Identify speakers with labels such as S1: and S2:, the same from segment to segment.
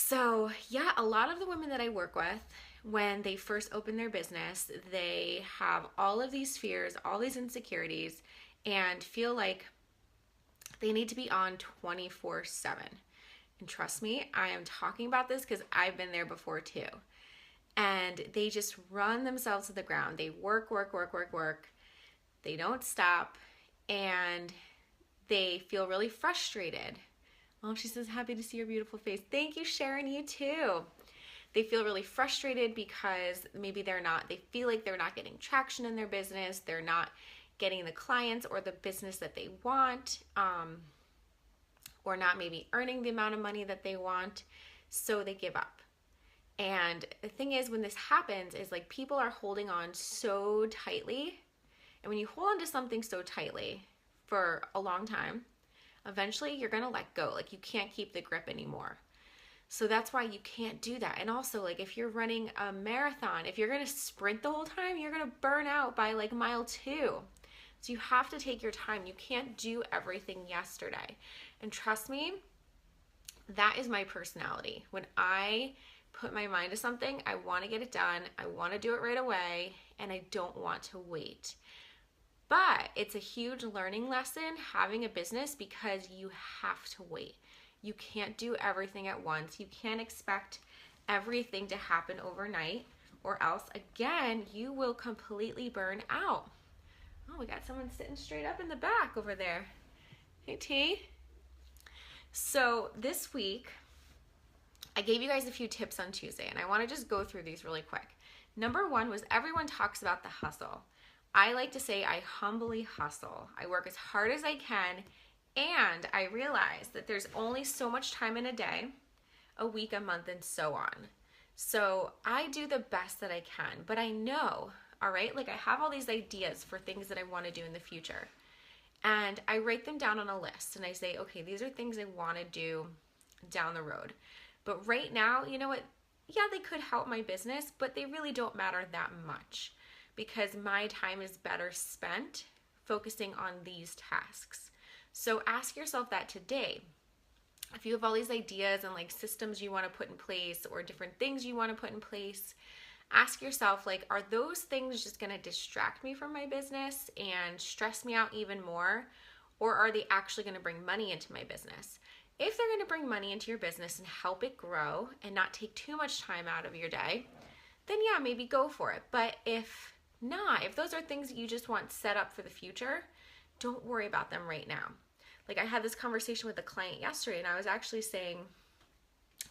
S1: So, yeah, a lot of the women that I work with, when they first open their business, they have all of these fears, all these insecurities, and feel like they need to be on 24/7. And trust me, I am talking about this because I've been there before too. And they just run themselves to the ground. They work, work, work, work, work. They don't stop. And they feel really frustrated. Oh, she says, happy to see your beautiful face. Thank you, Sharon. You too. They feel really frustrated because maybe they feel like they're not getting traction in their business. They're not getting the clients or the business that they want, or not maybe earning the amount of money that they want. So they give up. And the thing is, when this happens, is like people are holding on so tightly. And when you hold on to something so tightly for a long time, eventually you're going to let go. Like you can't keep the grip anymore. So that's why you can't do that. And also, like if you're running a marathon, if you're going to sprint the whole time, you're going to burn out by like mile 2. So you have to take your time. You can't do everything yesterday. And trust me, that is my personality. When I put my mind to something, I want to get it done. I want to do it right away, and I don't want to wait. But it's a huge learning lesson having a business because you have to wait. You can't do everything at once. You can't expect everything to happen overnight, or else, again, you will completely burn out. Oh, we got someone sitting straight up in the back over there. Hey, T. So this week, I gave you guys a few tips on Tuesday, and I want to just go through these really quick. Number 1 was everyone talks about the hustle. I like to say I humbly hustle. I work as hard as I can, and I realize that there's only so much time in a day, a week, a month, and so on. So I do the best that I can, but I know, all right, like I have all these ideas for things that I want to do in the future. And I write them down on a list, and I say, okay, these are things I want to do down the road. But right now, you know what? Yeah, they could help my business, but they really don't matter that much because my time is better spent focusing on these tasks. So ask yourself that today. If you have all these ideas and like systems you want to put in place or different things you want to put in place, ask yourself, like, are those things just going to distract me from my business and stress me out even more? Or are they actually going to bring money into my business? If they're going to bring money into your business and help it grow and not take too much time out of your day, then yeah, maybe go for it. But if not, if those are things that you just want set up for the future, don't worry about them right now. Like I had this conversation with a client yesterday, and I was actually saying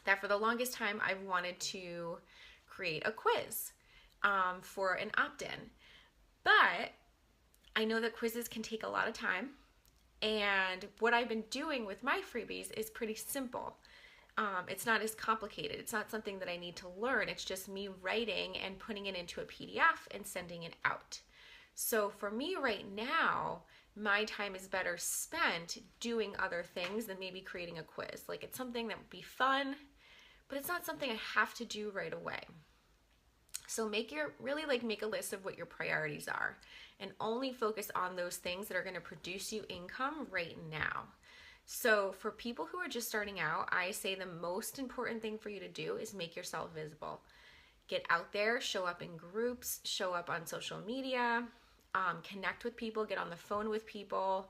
S1: that for the longest time, I've wanted to create a quiz for an opt-in. But I know that quizzes can take a lot of time. And what I've been doing with my freebies is pretty simple. It's not as complicated. It's not something that I need to learn. It's just me writing and putting it into a PDF and sending it out. So for me right now, my time is better spent doing other things than maybe creating a quiz. Like it's something that would be fun, but it's not something I have to do right away. So make a list of what your priorities are and only focus on those things that are going to produce you income right now. So for people who are just starting out, I say the most important thing for you to do is make yourself visible. Get out there, show up in groups, show up on social media, connect with people, get on the phone with people,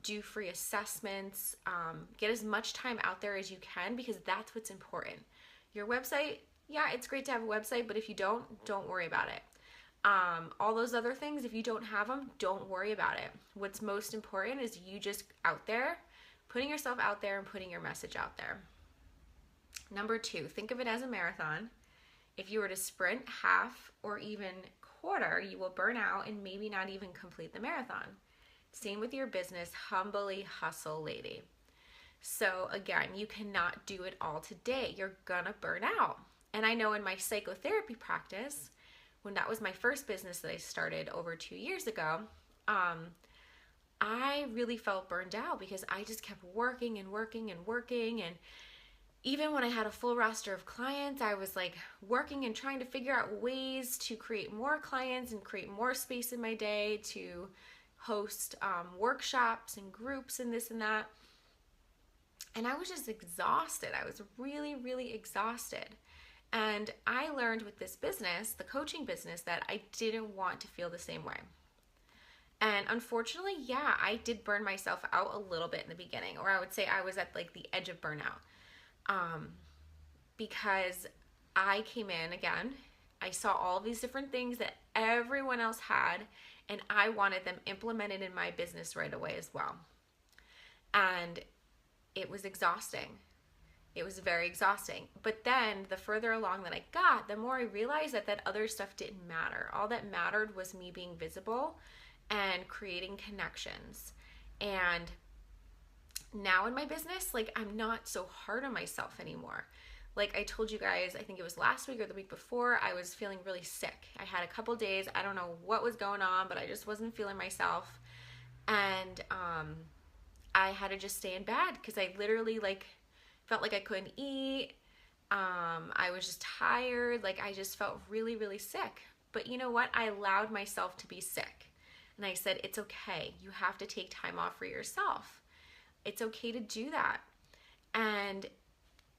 S1: do free assessments, get as much time out there as you can because that's what's important. Your website, yeah, it's great to have a website, but if you don't worry about it. All those other things, if you don't have them, don't worry about it. What's most important is you just out there, putting yourself out there and putting your message out there. Number 2, think of it as a marathon. If you were to sprint half or even quarter, you will burn out and maybe not even complete the marathon. Same with your business, humbly hustle, lady. So again, you cannot do it all today. You're gonna burn out. And I know in my psychotherapy practice, when that was my first business that I started over 2 years ago, I really felt burned out because I just kept working and working and working. And even when I had a full roster of clients, I was like working and trying to figure out ways to create more clients and create more space in my day to host workshops and groups and this and that. And I was just exhausted. I was really, really exhausted. And I learned with this business, the coaching business, that I didn't want to feel the same way. And unfortunately, yeah, I did burn myself out a little bit in the beginning, or I would say I was at like the edge of burnout, um, because I came in again. I saw all these different things that everyone else had, and I wanted them implemented in my business right away as well. And it was exhausting. It was very exhausting. But then the further along that I got, the more I realized that that other stuff didn't matter. All that mattered was me being visible and creating connections. And now in my business, like, I'm not so hard on myself anymore. Like I told you guys, I think it was last week or the week before, I was feeling really sick. I had a couple days, I don't know what was going on, but I just wasn't feeling myself. And I had to just stay in bed because I literally like felt like I couldn't eat. I was just tired. Like I just felt really, really sick. But you know what? I allowed myself to be sick. And I said, it's okay. You have to take time off for yourself. It's okay to do that. And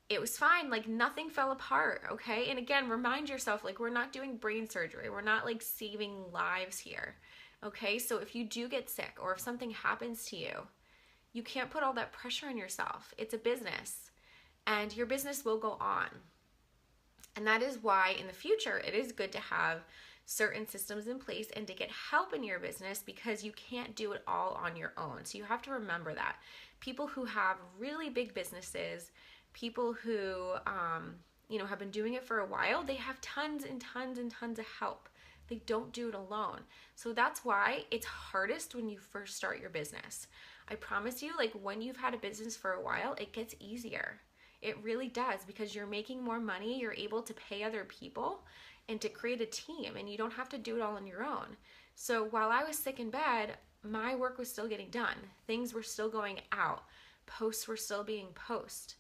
S1: it was fine. Like nothing fell apart. Okay. And again, remind yourself, like, we're not doing brain surgery. We're not like saving lives here. Okay. So if you do get sick or if something happens to you, you can't put all that pressure on yourself. It's a business and your business will go on. And that is why in the future, it is good to have certain systems in place and to get help in your business, because you can't do it all on your own. So you have to remember that. People who have really big businesses, people who, have been doing it for a while, they have tons and tons and tons of help. They don't do it alone. So that's why it's hardest when you first start your business. I promise you, like when you've had a business for a while, it gets easier. It really does, because you're making more money, you're able to pay other people and to create a team, and you don't have to do it all on your own. So while I was sick in bed, my work was still getting done. Things were still going out. Posts were still being posted.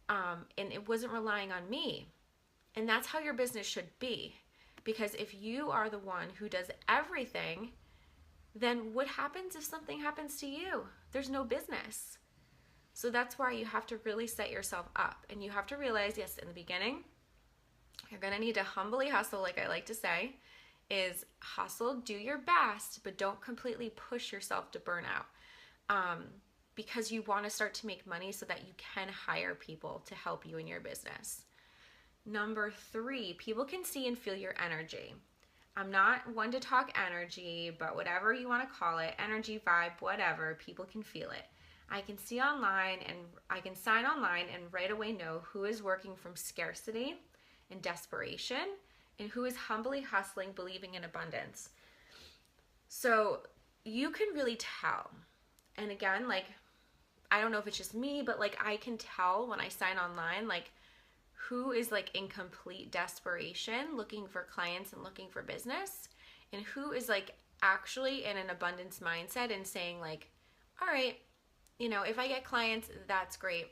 S1: And it wasn't relying on me. And that's how your business should be. Because if you are the one who does everything, then what happens if something happens to you? There's no business. So that's why you have to really set yourself up. And you have to realize, yes, in the beginning, you're going to need to humbly hustle, like I like to say, is hustle, do your best, but don't completely push yourself to burnout. Because you want to start to make money so that you can hire people to help you in your business. Number 3, people can see and feel your energy. I'm not one to talk energy, but whatever you want to call it, energy, vibe, whatever, people can feel it. I can see online and I can sign online and right away know who is working from scarcity and desperation and who is humbly hustling, believing in abundance. So you can really tell. And again, like, I don't know if it's just me, but like I can tell when I sign online, like who is like in complete desperation looking for clients and looking for business, and who is like actually in an abundance mindset and saying like, all right, if I get clients, that's great.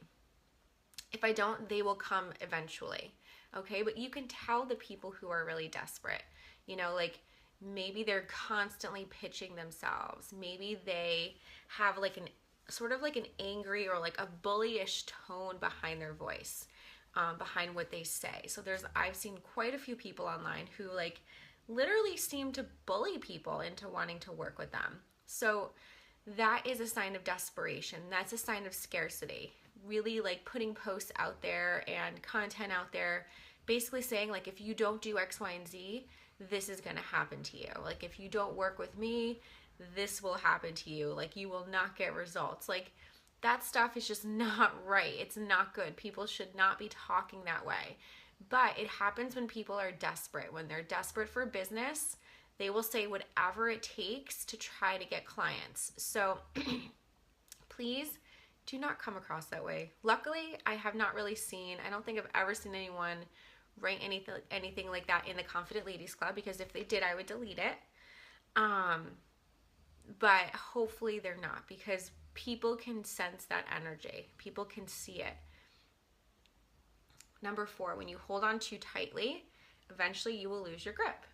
S1: If I don't, they will come eventually. Okay, but you can tell the people who are really desperate. Like maybe they're constantly pitching themselves. Maybe they have like an sort of like an angry or like a bullyish tone behind their voice, behind what they say. So I've seen quite a few people online who like literally seem to bully people into wanting to work with them. So that is a sign of desperation. That's a sign of scarcity. Really like putting posts out there and content out there, basically saying like, if you don't do X, Y, and Z, this is going to happen to you. Like if you don't work with me, this will happen to you. Like you will not get results. Like that stuff is just not right. It's not good. People should not be talking that way. But it happens when people are desperate. When they're desperate for business, they will say whatever it takes to try to get clients. So please do not come across that way. Luckily, I have not really seen, I don't think I've ever seen anyone write anything like that in the Confident Ladies Club, because if they did, I would delete it. But hopefully they're not, because people can sense that energy. People can see it. Number 4, when you hold on too tightly, eventually you will lose your grip.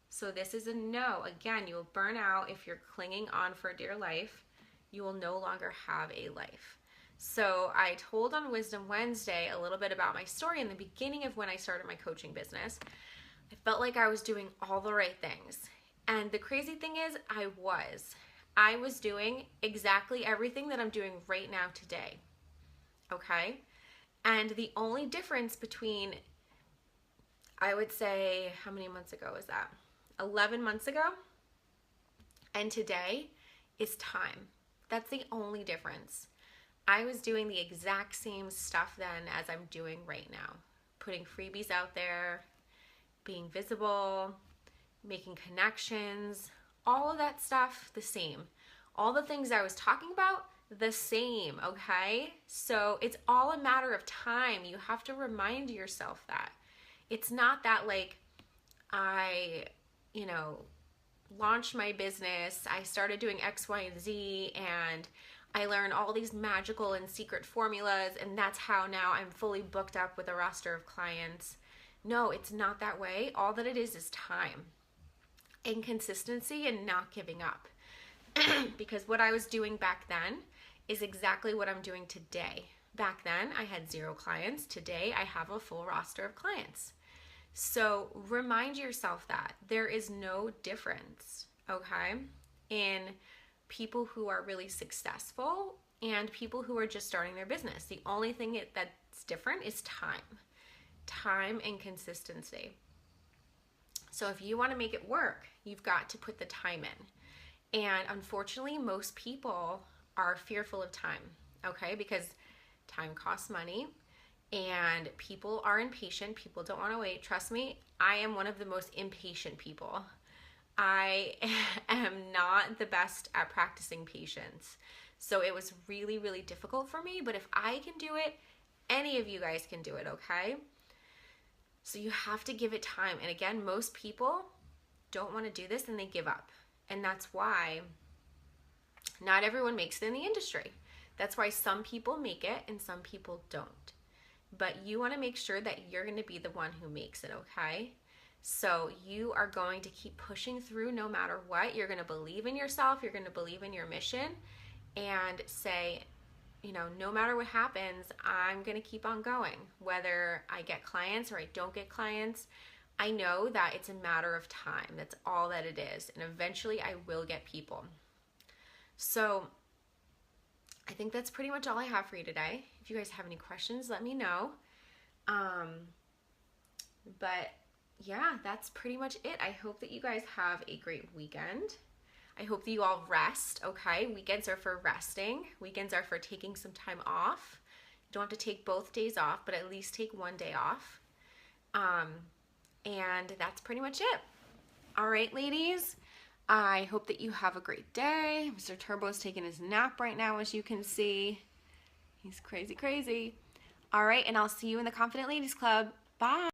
S1: So this is a no. Again, you will burn out if you're clinging on for dear life. You will no longer have a life. So I told on Wisdom Wednesday a little bit about my story in the beginning of when I started my coaching business. I felt like I was doing all the right things. And the crazy thing is, I was doing exactly everything that I'm doing right now today. Okay? And the only difference between, I would say, how many months ago is that? 11 months ago and today is time. That's the only difference. I was doing the exact same stuff then as I'm doing right now. Putting freebies out there, being visible, making connections, all of that stuff the same. All the things I was talking about, the same, okay? So it's all a matter of time. You have to remind yourself that. It's not that like I, launched my business, I started doing X, Y, and Z, and I learned all these magical and secret formulas, and that's how now I'm fully booked up with a roster of clients. No, it's not that way. All that it is time and consistency and not giving up. Because what I was doing back then is exactly what I'm doing today. Back then, I had 0 clients. Today, I have a full roster of clients. So remind yourself that there is no difference, okay, in people who are really successful and people who are just starting their business. The only thing that's different is time and consistency. So if you want to make it work, you've got to put the time in. And unfortunately, most people are fearful of time, okay, because time costs money. And people are impatient. People don't want to wait. Trust me, I am one of the most impatient people. I am not the best at practicing patience. So it was really, really difficult for me. But if I can do it, any of you guys can do it, okay? So you have to give it time. And again, most people don't want to do this and they give up. And that's why not everyone makes it in the industry. That's why some people make it and some people don't. But you want to make sure that you're going to be the one who makes it, okay? So you are going to keep pushing through no matter what. You're going to believe in yourself. You're going to believe in your mission and say, no matter what happens, I'm going to keep on going. Whether I get clients or I don't get clients, I know that it's a matter of time. That's all that it is. And eventually I will get people. So I think that's pretty much all I have for you today. If you guys have any questions, let me know. But yeah, that's pretty much it. I hope that you guys have a great weekend. I hope that you all rest, okay? Weekends are for resting. Weekends are for taking some time off. You don't have to take both days off, but at least take one day off. And that's pretty much it. All right, ladies. I hope that you have a great day. Mr. Turbo is taking his nap right now, as you can see. He's crazy, crazy. All right, and I'll see you in the Confident Ladies Club. Bye.